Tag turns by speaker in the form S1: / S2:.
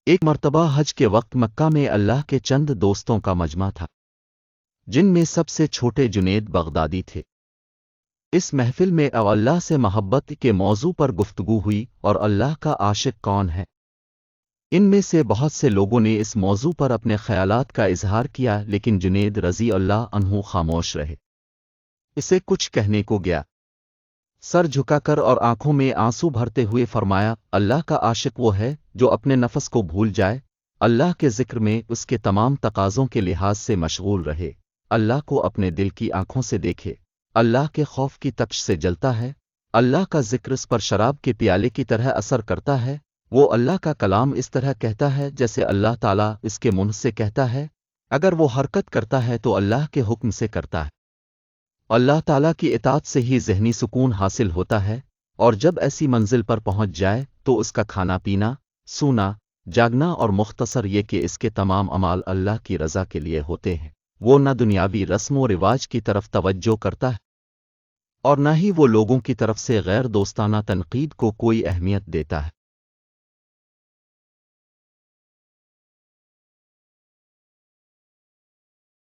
S1: ایک مرتبہ حج کے وقت مکہ میں اللہ کے چند دوستوں کا مجمع تھا، جن میں سب سے چھوٹے جنید بغدادی تھے۔ اس محفل میں اللہ سے محبت کے موضوع پر گفتگو ہوئی اور اللہ کا عاشق کون ہے۔ ان میں سے بہت سے لوگوں نے اس موضوع پر اپنے خیالات کا اظہار کیا، لیکن جنید رضی اللہ عنہ خاموش رہے۔ اسے کچھ کہنے کو گیا، سر جھکا کر اور آنکھوں میں آنسو بھرتے ہوئے فرمایا، اللہ کا عاشق وہ ہے جو اپنے نفس کو بھول جائے، اللہ کے ذکر میں اس کے تمام تقاضوں کے لحاظ سے مشغول رہے، اللہ کو اپنے دل کی آنکھوں سے دیکھے، اللہ کے خوف کی تپش سے جلتا ہے، اللہ کا ذکر اس پر شراب کے پیالے کی طرح اثر کرتا ہے، وہ اللہ کا کلام اس طرح کہتا ہے جیسے اللہ تعالیٰ اس کے منہ سے کہتا ہے، اگر وہ حرکت کرتا ہے تو اللہ کے حکم سے کرتا ہے۔ اللہ تعالیٰ کی اطاعت سے ہی ذہنی سکون حاصل ہوتا ہے، اور جب ایسی منزل پر پہنچ جائے تو اس کا کھانا پینا، سونا، جاگنا اور مختصر یہ کہ اس کے تمام اعمال اللہ کی رضا کے لیے ہوتے ہیں، وہ نہ دنیاوی رسم و رواج کی طرف توجہ کرتا ہے اور نہ ہی وہ لوگوں کی طرف سے غیر دوستانہ تنقید کو کوئی اہمیت دیتا ہے۔